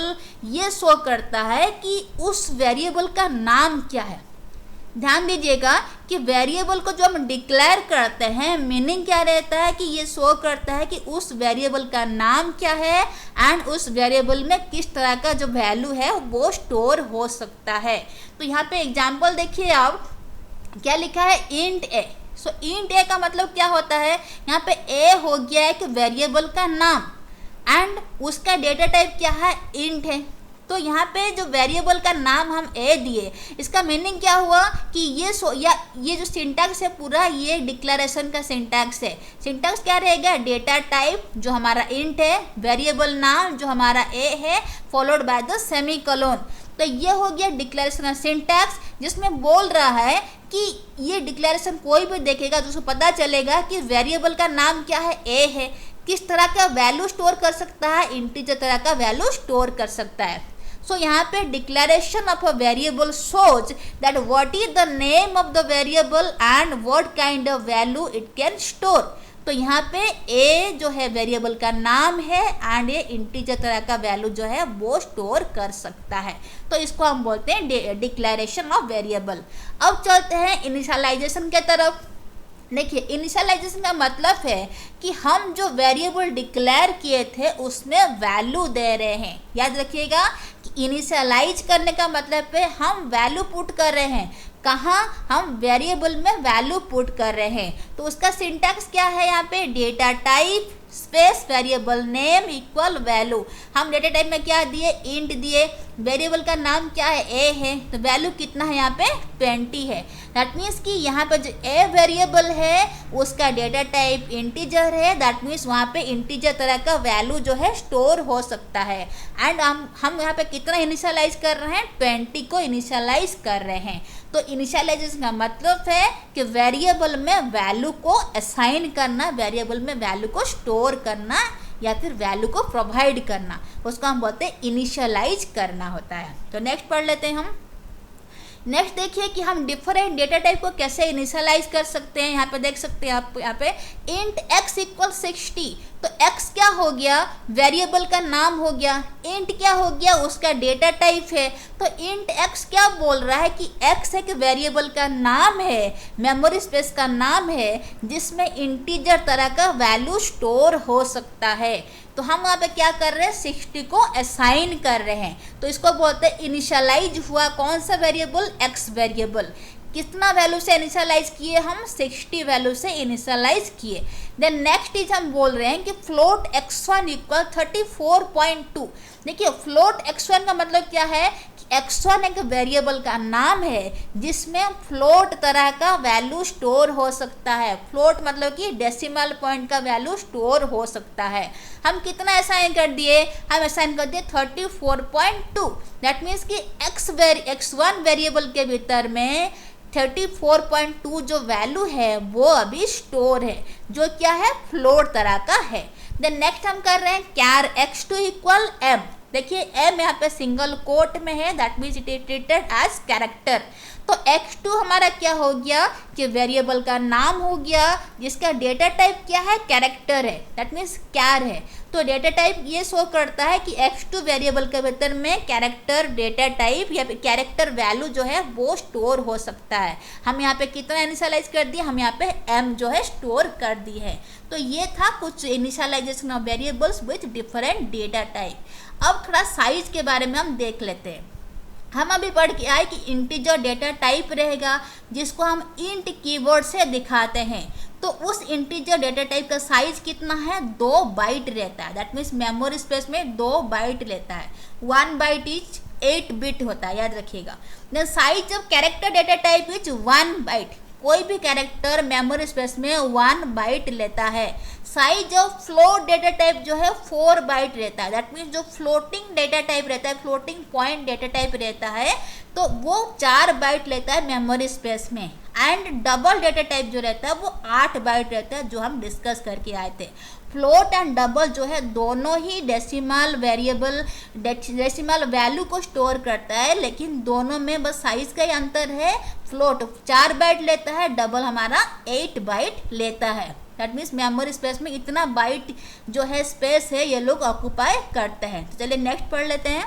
ये शो करता है कि उस वेरिएबल का नाम क्या है। ध्यान दीजिएगा कि वेरिएबल को जो हम डिक्लेयर करते हैं मीनिंग क्या रहता है कि ये शो करता है कि उस वेरिएबल का नाम क्या है एंड उस वेरिएबल में किस तरह का जो वैल्यू है वो स्टोर हो सकता है। तो यहाँ पे एग्जांपल देखिए आप, क्या लिखा है, इंट ए। सो इंट ए का मतलब क्या होता है, यहाँ पे ए हो गया एक वेरिएबल का नाम एंड उसका डेटा टाइप क्या है, इंट है। तो यहाँ पे जो वेरिएबल का नाम हम ए दिए, इसका मीनिंग क्या हुआ कि ये जो सिंटैक्स है पूरा, ये डिक्लेरेशन का सिंटैक्स है। सिंटैक्स क्या रहेगा, डेटा टाइप जो हमारा इंट है, वेरिएबल नाम जो हमारा ए है, फॉलोड बाय द सेमीकोलन। तो ये हो गया डिक्लेरेशन का सिंटैक्स, जिसमें बोल रहा है कि ये डिक्लेरेशन कोई भी देखेगा तो उसको पता चलेगा कि वेरिएबल का नाम क्या है, ए है, किस तरह का वैल्यू स्टोर कर सकता है, इंटीजर तरह का वैल्यू स्टोर कर सकता है। सो यहाँ पे declaration of a variable shows that what is the name of the variable and what kind of value it can store. तो यहाँ पे ए जो है वेरिएबल का नाम है एंड ये इंटीजर तरह का वैल्यू जो है वो स्टोर कर सकता है। तो इसको हम बोलते हैं डिक्लेरेशन ऑफ वेरिएबल। अब चलते हैं इनिशियलाइजेशन के तरफ। देखिए, इनिशियलाइजेशन का मतलब है कि हम जो वेरिएबल डिक्लेयर किए थे उसमें वैल्यू दे रहे हैं। याद रखिएगा कि इनिशियलाइज करने का मतलब है हम वैल्यू पुट कर रहे हैं। कहाँ, हम वेरिएबल में वैल्यू पुट कर रहे हैं। तो उसका सिंटैक्स क्या है, यहाँ पे data type space variable name equal value. हम डेटा टाइप में क्या दिए, इंट दिए, वेरिएबल का नाम क्या है, ए है, तो वैल्यू कितना है यहाँ पे 20 है। दैट मीन्स कि यहाँ पर जो ए वेरिएबल है उसका डेटा टाइप इंटीजर है, दैट मीन्स वहाँ पे इंटीजर तरह का वैल्यू जो है स्टोर हो सकता है। एंड हम यहाँ पे कितना इनिशियलाइज कर रहे हैं, 20 को इनिशियलाइज कर रहे हैं। तो इनिशियलाइजेशन का मतलब है कि वेरिएबल में वैल्यू को असाइन करना, वेरिएबल में वैल्यू को स्टोर करना या फिर वैल्यू को प्रोवाइड करना, उसको हम बोलते हैं इनिशियलाइज करना होता है। तो नेक्स्ट पढ़ लेते हैं हम। नेक्स्ट देखिए कि हम डिफरेंट डेटा टाइप को कैसे इनिशियलाइज कर सकते हैं। यहाँ पे देख सकते हैं आप, यहाँ पे इंट एक्स इक्वल 60। तो x क्या हो गया, वेरिएबल का नाम हो गया, इंट क्या हो गया, उसका डेटा टाइप है। तो इंट x क्या बोल रहा है कि x एक वेरिएबल का नाम है, मेमोरी स्पेस का नाम है जिसमें इंटीजर तरह का वैल्यू स्टोर हो सकता है। तो हम वहाँ पे क्या कर रहे हैं, 60 को असाइन कर रहे हैं। तो इसको बोलते हैं इनिशियलाइज हुआ कौन सा वेरिएबल, x वेरिएबल। कितना वैल्यू से इनिशियलाइज किए, हम 60 वैल्यू से इनिशियलाइज किए। देन नेक्स्ट चीज हम बोल रहे हैं कि फ्लोट x1 इक्वल 34.2। देखिए, फ्लोट x1 का मतलब क्या है कि x1 एक वेरिएबल का नाम है जिसमें फ्लोट तरह का वैल्यू स्टोर हो सकता है। फ्लोट मतलब कि डेसिमल पॉइंट का वैल्यू स्टोर हो सकता है। हम कितना असाइन कर दिए, हम असाइन कर दिए 34.2। दैट मीन्स कि x1 वेरिएबल के भीतर में 34.2 जो वैल्यू है वो अभी स्टोर है, जो क्या है, फ्लोट तरह का है। देन नेक्स्ट हम कर रहे हैं कैर x2 इक्वल m। देखिए m यहाँ पे सिंगल कोट में है, that means it is treated as character. तो x2 हमारा क्या हो गया कि वेरिएबल का नाम हो गया जिसका डेटा टाइप क्या है, कैरेक्टर है, दैट मीन्स कैर है। तो डेटा टाइप ये शो करता है कि x2 वेरिएबल के भीतर में कैरेक्टर डेटा टाइप या कैरेक्टर वैल्यू जो है वो स्टोर हो सकता है। हम यहाँ पे कितना इनिशियलाइज कर दिए, हम यहाँ पे m जो है स्टोर कर दी है। तो ये था कुछ initialization of variables with different data type. अब थोड़ा साइज के बारे में हम देख लेते हैं। हम अभी पढ़ के आए कि इंटीजर डेटा टाइप रहेगा जिसको हम इंट कीवर्ड से दिखाते हैं। तो उस इंटीजर डेटा टाइप का साइज कितना है, 2 बाइट रहता है। दैट मीन्स मेमोरी स्पेस में 2 बाइट लेता है। 1 बाइट इज 8 बिट होता है, याद रखिएगा। Then size of character data type is 1 byte. कोई भी कैरेक्टर मेमोरी स्पेस में 1 बाइट लेता है। Size of float data type जो है 4 बाइट रहता है। दैट मीन्स जो फ्लोटिंग डेटा टाइप रहता है, फ्लोटिंग पॉइंट डेटा टाइप रहता है, तो वो 4 बाइट लेता है मेमोरी स्पेस में। एंड डबल डेटा टाइप जो रहता है वो 8 बाइट रहता है, जो हम डिस्कस करके आए थे। फ्लोट एंड डबल जो है दोनों ही डेसिमल वेरिएबल डेसिमल वैल्यू को स्टोर करता है, लेकिन दोनों में बस साइज का ही अंतर है। फ्लोट 4 बाइट लेता है, डबल हमारा 8 बाइट लेता है। दैट मीन्स मेमोरी स्पेस में इतना बाइट जो है स्पेस है ये लोग ऑक्यूपाई करते हैं। तो चलिए नेक्स्ट पढ़ लेते हैं।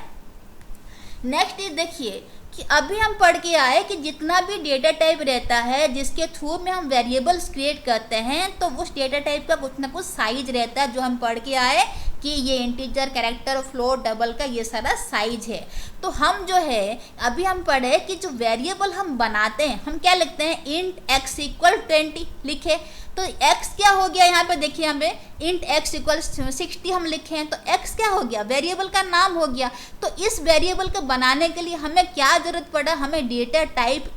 नेक्स्ट इज देखिए कि अभी हम पढ़ के आए कि जितना भी डेटा टाइप रहता है जिसके थ्रू में हम वेरिएबल्स क्रिएट करते हैं, तो उस डेटा टाइप का कुछ ना कुछ साइज रहता है, जो हम पढ़ के आए कि ये इंटीजर, कैरेक्टर, फ्लोट, डबल का ये सारा साइज है। तो हम जो है अभी हम पढ़े कि जो वेरिएबल हम बनाते हैं, हम क्या लिखते हैं, इंट x इक्वल 20 लिखे। तो x क्या हो गया, यहाँ पे देखिए हमें इंट x इक्वल 60 हम लिखे हैं, तो x क्या हो गया, वेरिएबल का नाम हो गया। तो इस वेरिएबल को बनाने के लिए हमें क्या जरूरत पड़ा, हमें डेटा टाइप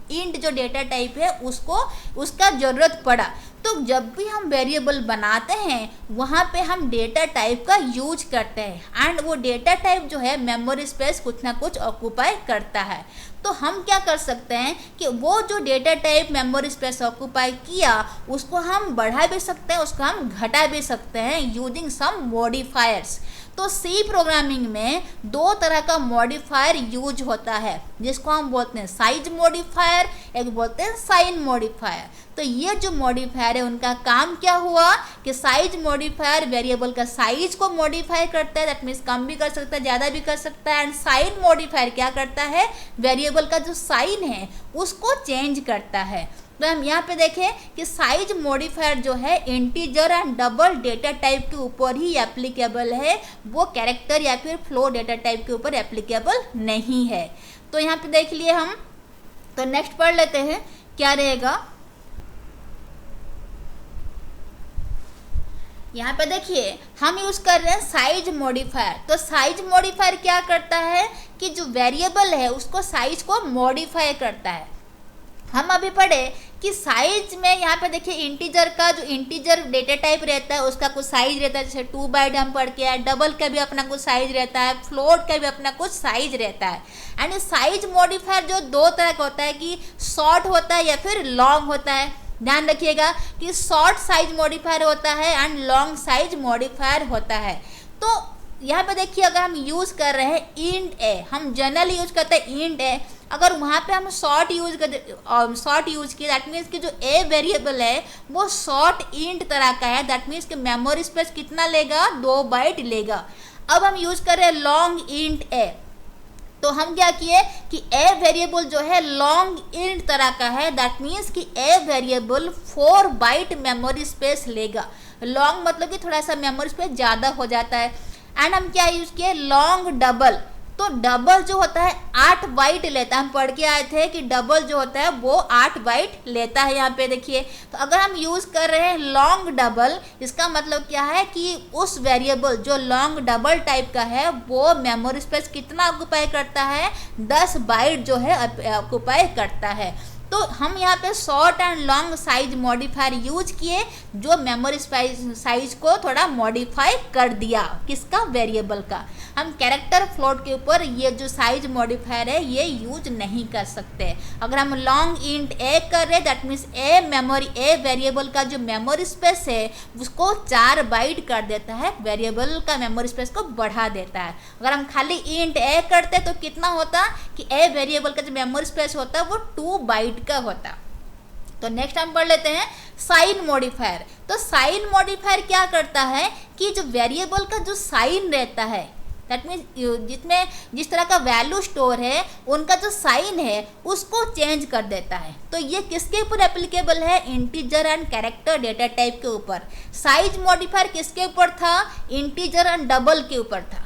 इंट जो डेटा टाइप है उसका जरूरत पड़ा। तो जब भी हम वेरिएबल बनाते हैं वहाँ पे हम डेटा टाइप का यूज करते हैं, एंड वो डेटा टाइप जो है मेमोरी स्पेस कुछ ना कुछ ऑक्यूपाई करता है। तो हम क्या कर सकते हैं कि वो जो data type memory space occupy किया उसको हम बढ़ा भी सकते हैं, उसको हम घटा भी सकते हैं यूजिंग सम मॉडिफायर्स। तो सी प्रोग्रामिंग में 2 तरह का मॉडिफायर यूज होता है, जिसको हम बोलते हैं साइज मॉडिफायर, एक बोलते हैं साइन मॉडिफायर। तो ये जो मॉडिफायर है उनका काम क्या हुआ कि साइज मॉडिफायर वेरिएबल का साइज को मॉडिफाई करता है, दैट मीन्स कम भी कर सकता है, ज़्यादा भी कर सकता है। एंड साइन मॉडिफायर क्या करता है, वेरिएबल का जो साइन है उसको चेंज करता है। तो हम यहाँ पे देखें कि साइज मॉडिफायर जो है integer and double data type के ऊपर ही एप्लीकेबल है, वो कैरेक्टर या फिर फ्लोट डेटा टाइप के ऊपर एप्लीकेबल नहीं है। तो यहाँ पे देख लिए हम। तो नेक्स्ट पढ़ लेते हैं क्या रहेगा। यहाँ पे देखिए हम यूज कर रहे हैं साइज मॉडिफायर। तो साइज मॉडिफायर क्या करता है कि जो वेरिएबल है उसको साइज को मॉडिफाई करता है। हम अभी पढ़े कि साइज में यहाँ पे देखिए इंटीजर का जो इंटीजर डेटा टाइप रहता है उसका कुछ साइज रहता है, जैसे 2 बाइट हम पढ़ के आए। डबल का भी अपना कुछ साइज रहता है, फ्लोट का भी अपना कुछ साइज रहता है। एंड ये साइज मॉडिफायर जो 2 तरह का होता है कि शॉर्ट होता है या फिर लॉन्ग होता है। ध्यान रखिएगा कि शॉर्ट साइज मॉडिफायर होता है एंड लॉन्ग साइज मॉडिफायर होता है। तो यहाँ पे देखिए अगर हम यूज कर रहे हैं इंट ए, हम जनरली यूज करते हैं इंट ए, अगर वहाँ पे हम शॉर्ट यूज किए, दैट मीन्स कि जो ए वेरिएबल है वो शॉर्ट इंट तरह का है, दैट मीन्स कि मेमोरी स्पेस कितना लेगा, 2 बाइट लेगा। अब हम यूज कर रहे हैं लॉन्ग इंट ए, तो हम क्या किए कि ए वेरिएबल जो है लॉन्ग इंट तरह का है, दैट मीन्स कि a variable 4 byte memory space लेगा। लॉन्ग मतलब कि थोड़ा सा मेमोरी स्पेस ज़्यादा हो जाता है। एंड हम क्या यूज किए, लॉन्ग डबल। तो डबल जो होता है 8 बाइट लेता है। हम पढ़ के आए थे कि डबल जो होता है वो 8 बाइट लेता है। यहाँ पे देखिए, तो अगर हम यूज कर रहे हैं लॉन्ग डबल, इसका मतलब क्या है कि उस वेरिएबल जो लॉन्ग डबल टाइप का है वो मेमोरी स्पेस कितना ऑक्यूपाई करता है, 10 बाइट जो है ऑक्यूपाई करता है। तो हम यहाँ पे short and long size modifier use किए, जो मेमोरी साइज को थोड़ा मॉडिफाई कर दिया, किसका, वेरिएबल का। हम कैरेक्टर फ्लोट के ऊपर ये जो साइज मॉडिफायर है ये यूज नहीं कर सकते। अगर हम लॉन्ग इंट ए कर रहे, दैट मीन्स ए वेरिएबल का जो मेमोरी स्पेस है उसको 4 बाइट कर देता है, वेरिएबल का मेमोरी स्पेस को बढ़ा देता है। अगर हम खाली इंट ए करते तो कितना होता कि ए वेरिएबल का जो मेमोरी स्पेस होता वो 2 बाइट का होता। तो नेक्स्ट हम पढ़ लेते हैं साइन मॉडिफायर। तो साइन मॉडिफायर क्या करता है कि जो वेरिएबल का जो साइन रहता है, दैट मीन्स जिस तरह का वैल्यू स्टोर है उनका जो साइन है उसको चेंज कर देता है। तो ये किसके ऊपर एप्लीकेबल है, integer and character data type के ऊपर। साइज मॉडिफायर किसके ऊपर था, इंटीजर एंड डबल के ऊपर था।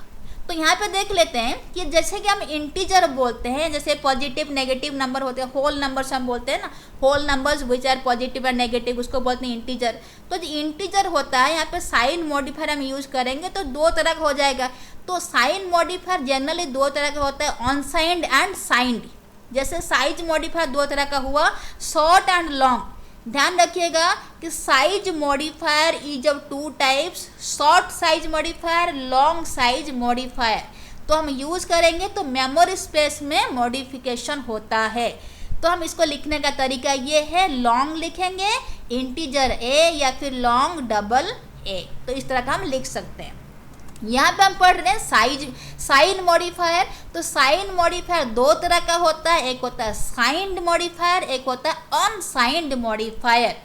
तो यहाँ पे देख लेते हैं कि जैसे कि हम इंटीजर बोलते हैं, जैसे पॉजिटिव नेगेटिव नंबर होते हैं, होल नंबर्स हम बोलते हैं ना, whole numbers which are positive और नेगेटिव, उसको बोलते हैं इंटीजर। तो जो इंटीजर होता है यहाँ पे साइन मॉडिफायर हम यूज करेंगे तो दो तरह का हो जाएगा। तो साइन मॉडिफायर जनरली दो तरह का होता है, ऑन साइंड एंड साइंड। जैसे साइज मॉडिफायर दो तरह का हुआ, शॉर्ट एंड लॉन्ग। ध्यान रखिएगा कि size modifier is of two types, short size modifier, long size modifier. तो हम यूज करेंगे तो मेमोरी स्पेस में मॉडिफिकेशन होता है। तो हम इसको लिखने का तरीका ये है, लॉन्ग लिखेंगे इंटीजर ए या फिर लॉन्ग डबल ए, तो इस तरह का हम लिख सकते हैं। यहाँ पे हम पढ़ रहे हैं साइन मॉडिफायर। तो साइन मॉडिफायर दो तरह का होता है, एक होता है साइंड मॉडिफायर, एक होता है अनसाइंड मॉडिफायर।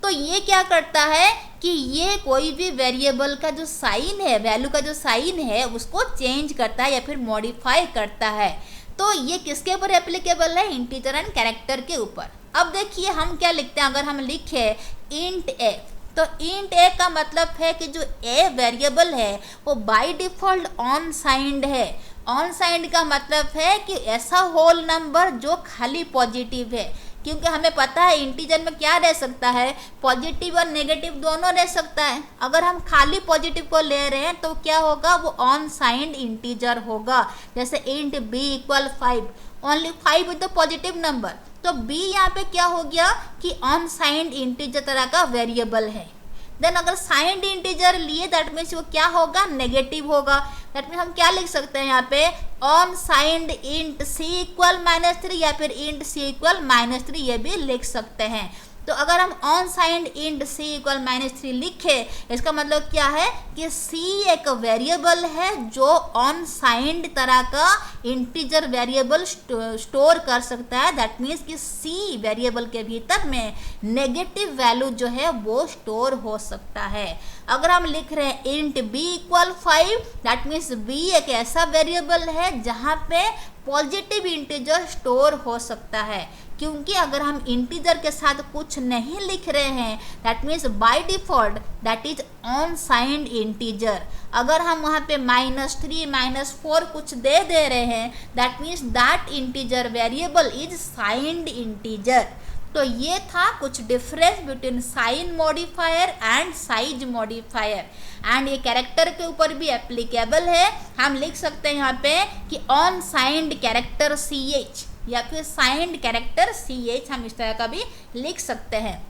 तो ये क्या करता है कि ये कोई भी वेरिएबल का जो साइन है, वैल्यू का जो साइन है, उसको चेंज करता है या फिर मॉडिफाई करता है। तो ये किसके ऊपर एप्लीकेबल है? इंटीजर एंड कैरेक्टर के ऊपर। अब देखिए हम क्या लिखते हैं, अगर हम लिखे इंट ए, तो इंट ए का मतलब है कि जो ए वेरिएबल है वो बाय डिफॉल्ट ऑन साइंड है। ऑन साइंड का मतलब है कि ऐसा होल नंबर जो खाली पॉजिटिव है, क्योंकि हमें पता है इंटीजर में क्या रह सकता है, पॉजिटिव और नेगेटिव दोनों रह सकता है। अगर हम खाली पॉजिटिव को ले रहे हैं तो क्या होगा, वो ऑन साइंड इंटीजर होगा। जैसे int B equal 5, only 5 is the positive number. तो बी यहाँ पे क्या हो गया कि ऑन साइंड इंटीजर तरह का वेरिएबल है। देन अगर साइंड इंटीजर लिए दैट मीन्स वो क्या होगा, नेगेटिव होगा। दैट मीन्स हम क्या लिख सकते हैं यहाँ पे, unsigned int C equal -3 या फिर इंट सी इक्वल -3, ये भी लिख सकते हैं। तो अगर हम unsigned int C equal -3 लिखे, इसका मतलब क्या है कि सी एक वेरिएबल है जो ऑन साइंड तरह का इंटीजर वेरिएबल स्टोर कर सकता है। दैट मीन्स कि सी वेरिएबल के भीतर में नेगेटिव वैल्यू जो है वो स्टोर हो सकता है। अगर हम लिख रहे हैं int B equal 5, that means B एक ऐसा वेरिएबल है जहाँ पे पॉजिटिव इंटीजर स्टोर हो सकता है। क्योंकि अगर हम इंटीजर के साथ कुछ नहीं लिख रहे हैं, that means by default that is on signed integer. अगर हम वहाँ पे -3 -4 कुछ दे रहे हैं, that means that integer variable is signed integer. तो ये था कुछ difference between sign modifier and size modifier, and ये कैरेक्टर के ऊपर भी एप्लीकेबल है। हम लिख सकते हैं यहाँ पे कि ऑन साइंड कैरेक्टर CH या फिर साइंड कैरेक्टर CH, हम इस तरह का भी लिख सकते हैं।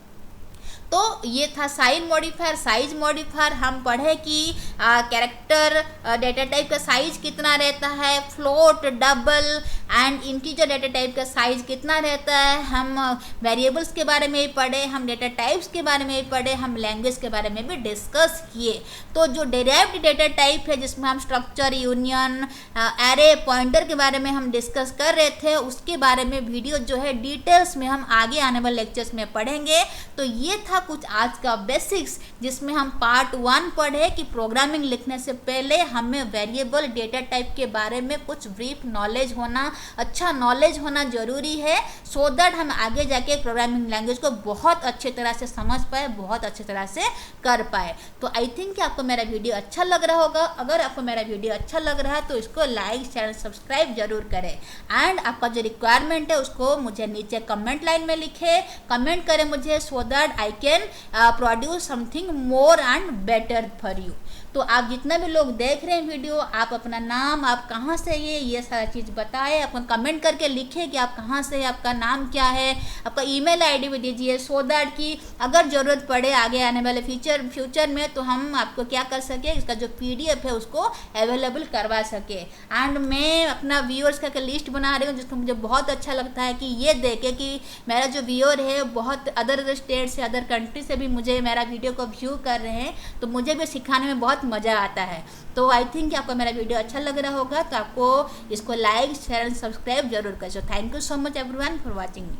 तो ये था साइन मॉडिफायर। साइज मॉडिफायर हम पढ़े कि कैरेक्टर डेटा टाइप का साइज कितना रहता है, float, double and integer data type का साइज कितना रहता है। हम वेरिएबल्स के बारे में ही पढ़े, हम डेटा टाइप्स के बारे में ही पढ़े, हम लैंग्वेज के बारे में भी डिस्कस किए। तो जो डेराइव्ड डेटा टाइप है जिसमें हम स्ट्रक्चर, यूनियन, एरे, पॉइंटर के बारे में हम डिस्कस कर रहे थे, उसके बारे में वीडियो जो है डिटेल्स में हम आगे आने वाले लेक्चर्स में पढ़ेंगे। तो ये था कुछ आज का बेसिक्स, जिसमें हम पार्ट 1 पढ़े कि प्रोग्रामिंग लिखने से पहले हमें वेरिएबल डेटा टाइप के बारे में कुछ ब्रीफ नॉलेज होना, अच्छा नॉलेज होना जरूरी है, सो दैट हम आगे जाके प्रोग्रामिंग लैंग्वेज को बहुत अच्छी तरह से समझ पाए, बहुत अच्छी तरह से कर पाए। तो आई थिंक कि आपको मेरा वीडियो अच्छा लग रहा होगा। अगर आपको मेरा वीडियो अच्छा लग रहा है तो इसको लाइक, शेयर, सब्सक्राइब जरूर करें, एंड आपका जो रिक्वायरमेंट है उसको मुझे नीचे कमेंट लाइन में लिखे, कमेंट करें मुझे, so that I can produce something more and better for you. तो आप जितना भी लोग देख रहे हैं वीडियो, आप अपना नाम, आप कहाँ से ये सारा चीज़ बताएं, अपन कमेंट करके लिखें कि आप कहाँ से, आपका नाम क्या है, आपका ईमेल आईडी भी दीजिए, सो दैट कि अगर ज़रूरत पड़े आगे आने वाले फ्यूचर में तो हम आपको क्या कर सके, इसका जो PDF है उसको अवेलेबल करवा सके। एंड मैं अपना व्यूअर्स का लिस्ट बना रही हूँ, जिसको मुझे बहुत अच्छा लगता है कि ये देखे कि मेरा जो व्यूअर है बहुत अदर स्टेट से, अदर कंट्री से भी मुझे मेरा वीडियो को व्यू कर रहे हैं, तो मुझे भी सिखाने में बहुत मज़ा आता है। तो आई थिंक आपको मेरा वीडियो अच्छा लग रहा होगा, तो आपको इसको लाइक, शेयर एंड सब्सक्राइब जरूर करें। So thank you so much everyone for watching me.